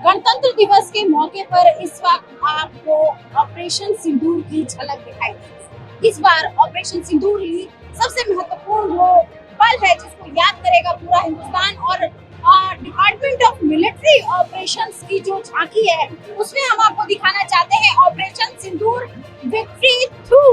गणतंत्र दिवस के मौके पर इस वक्त आपको ऑपरेशन सिंदूर की झलक दिखाई दी। इस बार ऑपरेशन सिंदूर ही सबसे महत्वपूर्ण वो पल है जिसको याद करेगा पूरा हिंदुस्तान। और डिपार्टमेंट ऑफ मिलिट्री ऑपरेशंस की जो झांकी है उसमें हम आपको दिखाना चाहते हैं ऑपरेशन सिंदूर विक्ट्री थ्रू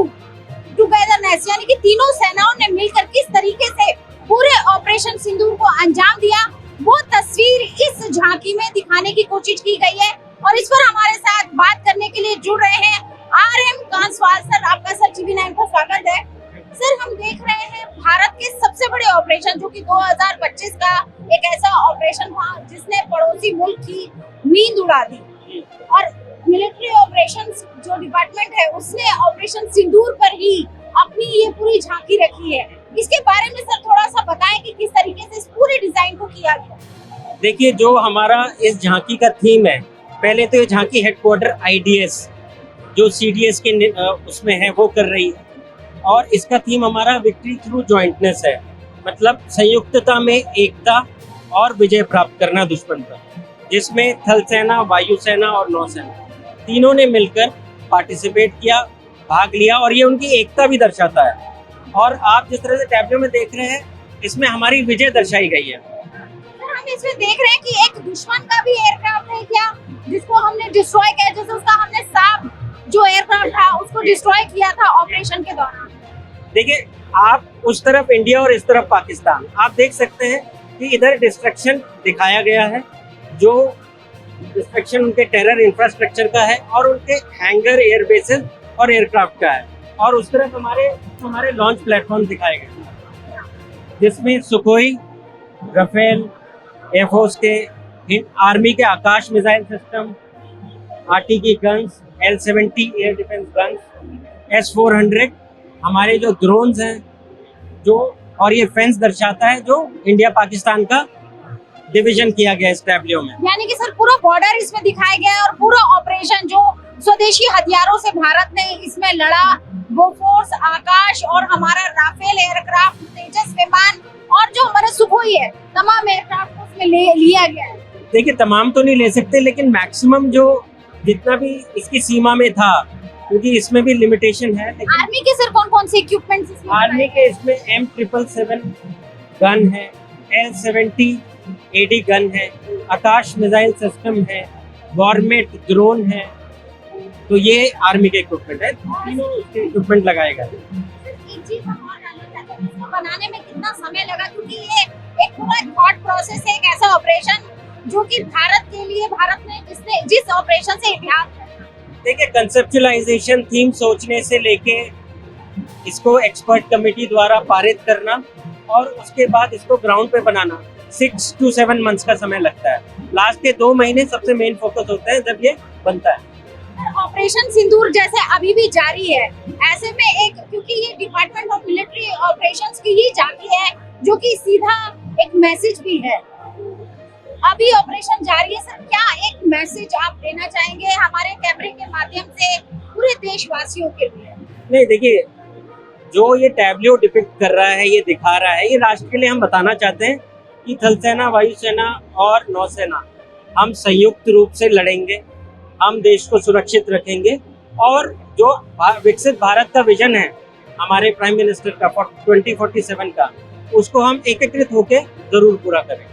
टुगेदरनेस, यानी कि तीनों सेनाओं ने मिलकर किस तरीके से पूरे ऑपरेशन सिंदूर को अंजाम दिया, वो तस्वीर इस झांकी में दिखाने की कोशिश की गई है। और इस पर हमारे साथ बात करने के लिए जुड़ रहे हैं RM कांसवाल सर। आपका सर TV9 पर स्वागत है। सर, हम देख रहे हैं भारत के सबसे बड़े ऑपरेशन जो कि 2025 का एक ऐसा ऑपरेशन था जिसने पड़ोसी मुल्क की नींद उड़ा दी, और मिलिट्री ऑपरेशंस जो डिपार्टमेंट है उसने ऑपरेशन सिंदूर पर ही अपनी ये पूरी झांकी रखी है। इसके बारे में सर थोड़ा सा बताएं कि किस तरीके से इस पूरे डिजाइन को किया गया। देखिए, जो हमारा इस झांकी का थीम है, पहले तो ये झांकी हेडक्वार्टर IDS जो CDS के उसमें है वो कर रही है, और इसका थीम हमारा विक्ट्री थ्रू जॉइंटनेस है, मतलब संयुक्तता में एकता और विजय प्राप्त करना दुश्मन पर, जिसमें थल सेना, वायु सेना और नौसेना तीनों ने मिलकर पार्टिसिपेट किया, भाग लिया, और ये उनकी एकता भी दर्शाता है। और आप जिस तरह से टैब्लो में देख रहे हैं, इसमें हमारी विजय दर्शाई गई है। हम इसमें देख रहे हैं कि एक दुश्मन का भी एयरक्राफ्ट है क्या, जिसको हमने डिस्ट्रॉय किया, जैसे उसका हमने साब जो एयरक्राफ्ट था उसको डिस्ट्रॉय किया था ऑपरेशन के दौरान। देखिए, आप उस तरफ इंडिया और इस तरफ पाकिस्तान, आप देख सकते हैं कि इधर डिस्ट्रक्शन दिखाया गया है, जो डिस्ट्रक्शन उनके टेरर इंफ्रास्ट्रक्चर का है और उनके हैंगर, एयरबेसेस और एयरक्राफ्ट का है, और उस तरफ हमारे लॉन्च प्लेटफॉर्म दिखाए गए जिसमें सुखोई, राफेल, एयरफोर्स के, आर्मी के आकाश मिसाइल सिस्टम, RT की guns, L-70 air defence guns, S-400 हमारे जो ड्रोन्स हैं, जो, और ये फेंस दर्शाता है जो इंडिया पाकिस्तान का डिवीजन किया गया इस टैब्लो में। यानी कि सर पूरा बॉर्डर इसमें दिखाया गया है, और पूरा ऑपरेशन जो स्वदेशी हथियारों से भारत ने इसमें लड़ा, बोफोर्स, आकाश और हमारा राफेल एयरक्राफ्ट, तेजस विमान और जो हमारा सुखोई है, तमाम एयरक्राफ्ट को उसमें लिया गया है। देखिए, तमाम तो नहीं ले सकते, लेकिन मैक्सिमम जो जितना भी इसकी सीमा में था, क्योंकि इसमें भी लिमिटेशन है। आर्मी के सर कौन कौन से इक्विपमेंट्स इसमें? आर्मी के इसमें M777 गन है, L-70 AD गन है, आकाश मिसाइल सिस्टम है, वॉरमेट ड्रोन है, तो ये आर्मी के इक्विपमेंट है, तीनों उसके इक्विपमेंट लगाए गए। एक चीज हम और जानना चाहते हैं, इसको बनाने में कितना समय लगा, क्योंकि ये एक पूरा थॉट प्रोसेस है, एक ऐसा ऑपरेशन जो कि भारत के लिए, भारत ने जिस ऑपरेशन से इतिहास है। देखिए, कंसेप्चुअलाइजेशन, थीम सोचने से लेके इसको एक्सपर्ट कमेटी द्वारा पारित करना और उसके बाद इसको ग्राउंड पे बनाना 6 to 7 मंथ्स का समय लगता है। लास्ट के 2 महीने सबसे मेन फोकस होता है जब ये बनता है। ऑपरेशन सिंदूर जैसे अभी भी जारी है, ऐसे में एक, क्योंकि ये डिपार्टमेंट ऑफ मिलिट्री ऑपरेशंस की ही झांकी है जो कि सीधा एक मैसेज भी है। अभी ऑपरेशन जारी है सर, क्या एक मैसेज आप देना चाहेंगे हमारे कैमरे के माध्यम से पूरे देशवासियों के लिए? नहीं, देखिए, जो ये टैब्लो डिपिक्ट कर रहा है, ये दिखा रहा है, ये राष्ट्र के लिए हम बताना चाहते हैं कि थल सेना, वायुसेना और नौसेना हम संयुक्त रूप से लड़ेंगे, हम देश को सुरक्षित रखेंगे, और जो विकसित भारत का विजन है हमारे प्राइम मिनिस्टर का 2047 का, उसको हम एकीकृत होकर जरूर पूरा करेंगे।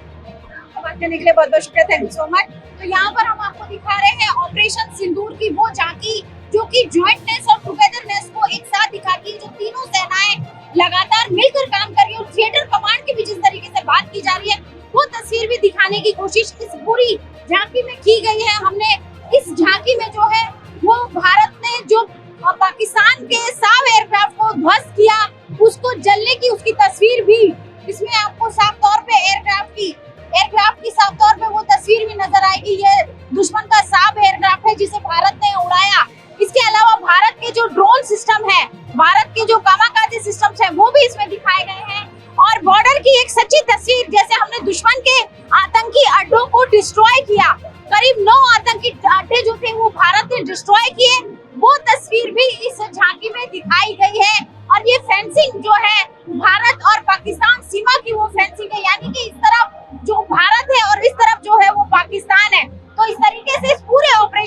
बात करने के लिए बहुत बहुत शुक्रिया, थैंक यू सो मच। तो यहाँ पर हम आपको दिखा रहे हैं ऑपरेशन सिंदूर की वो झांकी जो कि जॉइंटनेस और टुगेदरनेस को एक साथ दिखाती है, जो तीनों सेनाएं लगातार मिलकर काम कर रही है, और थिएटर कमांड की भी जिस तरीके से बात की जा रही है वो तस्वीर भी दिखाने की कोशिश इस पूरी झांकी में की गई है। हमने इस झांकी में जो है वो भारत ने जो पाकिस्तान के साब एयरक्राफ्ट को ध्वस्त किया, उसको जलने की उसकी तस्वीर भी इसमें आपको साफ तौर पे एयरक्राफ्ट की साफ तौर पे वो तस्वीर भी नजर आएगी। ये दुश्मन का साब एयरक्राफ्ट है जिसे भारत ने उड़ाया। इसके अलावा भारत के जो ड्रोन सिस्टम है, भारत के जो कामाकाजी सिस्टम्स है, वो भी इसमें दिखाए गए हैं। और बॉर्डर की एक सच्ची तस्वीर, जैसे हमने दुश्मन के आतंकी अड्डों को डिस्ट्रॉय किया, करीब 9 आतंकी अड्डे जो थे वो भारत ने डिस्ट्रॉय किए, वो तस्वीर भी इस झांकी में दिखाई गई है। और ये फेंसिंग जो है भारत और पाकिस्तान सीमा की, वो फेंसिंग है, यानी कि इस तरफ जो भारत है और इस तरफ जो है वो पाकिस्तान है। तो इस तरीके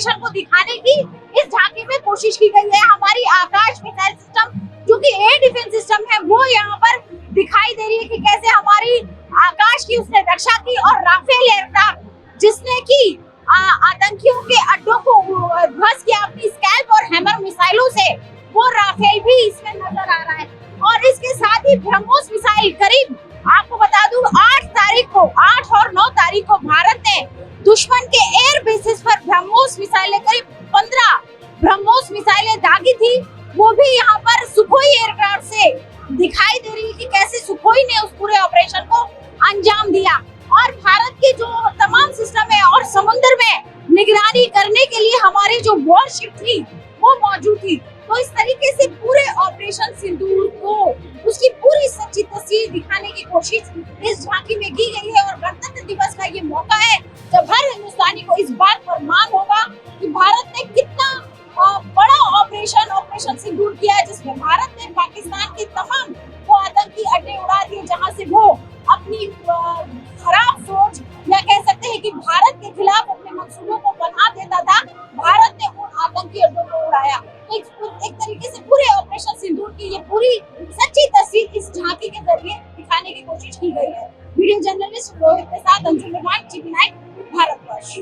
ऑपरेशन को दिखाने की इस झांकी में कोशिश की गई है। हमारी आकाश मिसाइल सिस्टम जो कि एयर डिफेंस सिस्टम है वो यहाँ पर दिखाई दे रही है कि कैसे हमारी आकाश की उसने रक्षा की, और राफेल एयरक्राफ्ट जिसने की आतंकियों के अड्डों को ध्वस्त किया अपनी स्कैल्प और हैमर मिसाइलों से, वो राफेल भी इसमें नजर आ रहा है। और इसके साथ ही ब्रह्मोस मिसाइल करीब आपको बता दूं 8 और 9 तारीख को भारत ने दुश्मन के एयर बेसिस पर ब्रह्मोस मिसाइलें करीब 15 ब्रह्मोस मिसाइलें दागी थी। वो भी यहाँ पर सुखोई एयरक्राफ्ट से दिखाई दे रही है कि कैसे सुखोई ने उस पूरे ऑपरेशन को अंजाम दिया। और भारत की जो तमाम सिस्टम है और समुद्र में निगरानी करने के लिए हमारी जो वॉरशिप थी वो मौजूद थी। तो इस तरीके से पूरे ऑपरेशन सिंदूर को उसकी पूरी सच्ची तस्वीर दिखाने की कोशिश इस झांकी में की गई है। और गणतंत्र दिवस का ये मौका है जब हर हिंदुस्तानी को इस बात पर मान होगा कि भारत ने कितना बड़ा ऑपरेशन सिंदूर किया है, जिसमें भारत ने पाकिस्तान के तमाम वो आतंकी अड्डे उड़ा दिए जहां से वो अपनी खराब सोच या कह सकते हैं कि भारत के खिलाफ अपने मंसूबों को बना देता था, भारत ने उन आतंकी अड्डों को उड़ाया। तो एक तरीके से पूरे ऑपरेशन सिंदूर की ये पूरी सच्ची तस्वीर इस झांकी के जरिए दिखाने की कोशिश की गई है। वीडियो जर्नलिस्ट रोहित के साथ अंजुम रहमान, टीवी 9 भारतवर्ष।